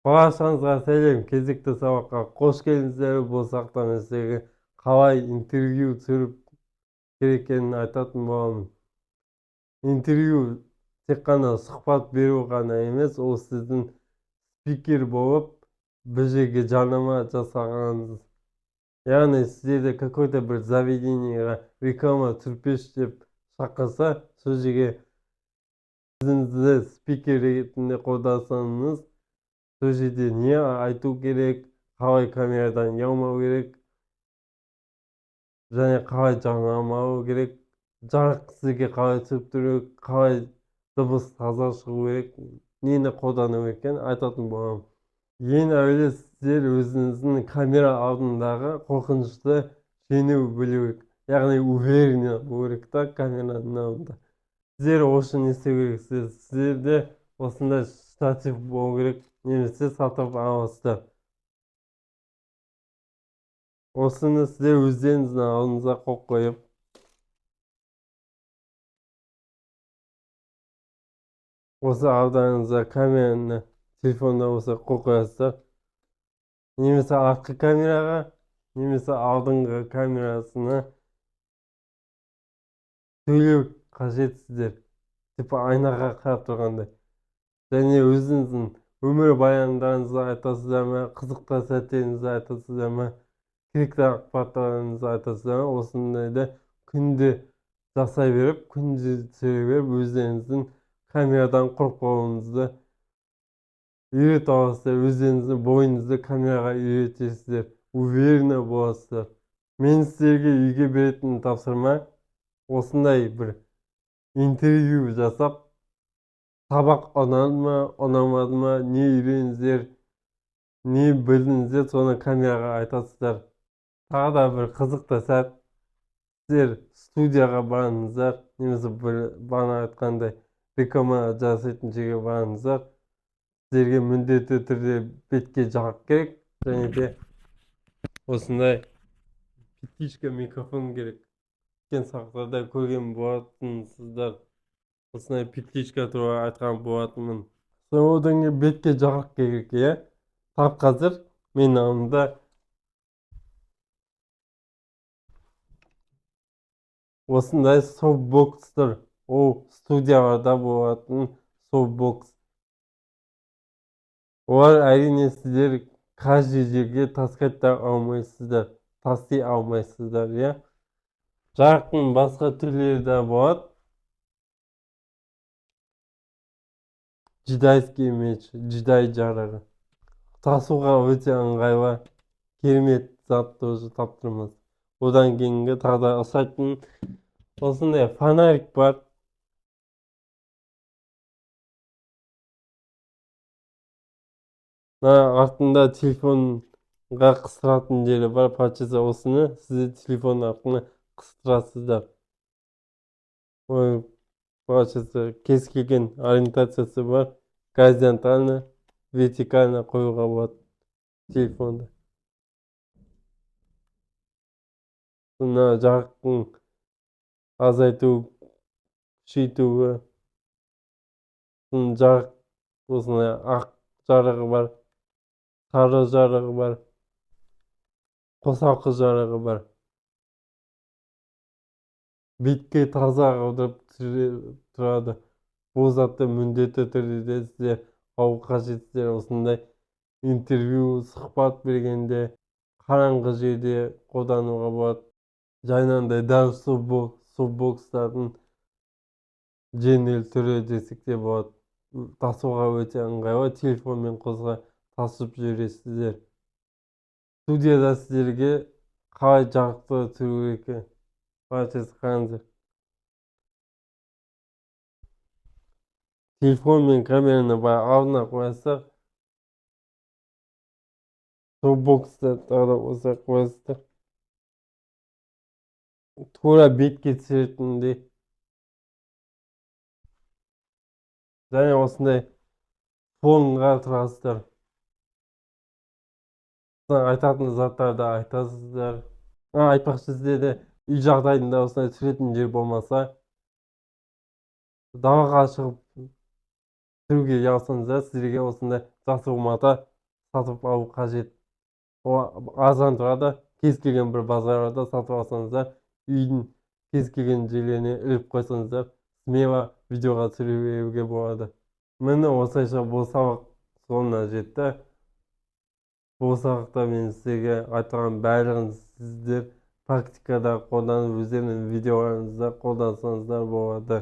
Баршаңызға сәлем, кезекті сабаққа қош келдіңіздер. Бұл сабақта мен сіздерге қалай интервью түсіріп керек екенін айтатын боламын. Интервью тек қана сұхбат беру ғана емес, ол сіздің спикер болып бір жерге жарнама жасағаныңыз. Яғни сіздерді какой-то бір заведениеға реклама түсірпеш деп шақырса, сол жерге өзіңізді спикер ретінде қолдансаңыз, сол жерде не айту керек, қалай камерадан ұялмау керек, және қалай жарнамалау керек, жарық сізге қалай түсіп тұру керек, қалай дыбыс таза шығу керек, нені қолдану керек екенін айтатын боламын. Ең әуелі сіздер өзіңіздің камера алдындағы қорқынышты жеңу білу керек. Яғни уверенно болу керек та камераның алдында. Сіздер үшін не істеу керексіздер? Сіздерде осындай штатив болу керек, немесе сатып аласыздар. Осыны сіздер өздеріңіздің алдыңызға қойып қойып, осы алдыңызға камераны телефонда болса қойып қоясыздар. Немесе артқы камераға, немесе алдыңғы камерасына сөйлеу қажет сіздер. Типа айнаға қарап тұрғандай. Және өзіңіздің өмір баяндарыңызды айтасыздар ма, қызықты сәттеріңізді айтасыздар ма, керекті ақпараттарыңызды айтасыздар ма, осындайды күнде жасай беріп, күнде түсіре беріп, өздеріңіздің камерадан қорықпауыңызды үйретіп аласыздар, өздеріңіздің бойыңызды камераға үйретесіздер, уверенно боласыздар. Мен сіздерге үйге беретін тапсырма осындай бір интервью жасап, сабақ ұнады ма, ұнамады ма, не үйрендіңіздер, не білдіңіздер, соны камераға айтасыздар. Тағы да бір қызықты сәт, сіздер студияға барыңыздар, немесе бір бана айтқандай реклама жасайтын жерге барыңыздар. Сіздерге міндетті түрде бетке жарық керек, және де осындай петличка микрофон керек. Өткен сабақтарда көрген болатынсыздар. Осындай петличка туралы айтқан болатынмын. Одан кейін бетке жарық керек, иә? Тап қазір менің алдымда осындай софтбокстар, ол студияларда болатын софтбокс. Олар әрине сіздер каждый жерге таскай алмайсыздар, иә? Жарықтың басқа түрлері де болады. Жидайский меч, жидай жарығы. Тасуға өте ыңғайлы, керемет затты өзі таптырмыз. Одан кейінгі тағы да ұқсайтын осындай фонарик бар. Артында телефонға қыстыратын жері бар, паршасы. Осыны сіздер телефон арқылы қыстырасыздар. Ой, паршасы кез келген ориентациясы бар. Горизонтально, вертикально қоюға болады телефонды. Мына жарықтың азайту, күшейтуі, жарық осындай ақ жарығы бар, сары жарығы бар, қосалқы жарығы бар. Бетке таза қылдырып тұрады. Бұл затты міндетті түрде сіздер алу қажетсіздер. Осындай интервью, сұхбат бергенде қараңғы жерде қолдануға болады. Жаңағындай дәл софтбокстардың жеңіл түрі десек те болады. Тасуға өте ыңғайлы, телефонмен қоса тасып жүресіздер. Студияда сіздерге қалай жарықты түсіру керек? Паршасы қараңыздар. Телефон мен камераны алдына қоясыздар. Софтбоксты тағы да осылай қоясыздар. Тура бетке түсіретіндей. Және осындай фонға тұрасыздар. Айтатын заттарды айтасыздар. Айтпақшы, сіздерде үй жағдайында осындай түсіретін жер болмаса, далаға шығып түсіруге ұялсаңыздар, сіздерге осындай жасырылмада сатып алу қажет. Арзан тұрады, кез келген бір базарда сатып алсаңыздар, үйдің кез келген жерлеріне іліп қойсаңыздар, смело видеоға түсіруге болады. Міне осылайша бұл сабақ соңына жетті. Бұл сабақта мен сіздерге айтқан барлығын сіздер практикада қолданып өздерінің видеоларыңызда қолдансаңыздар болады.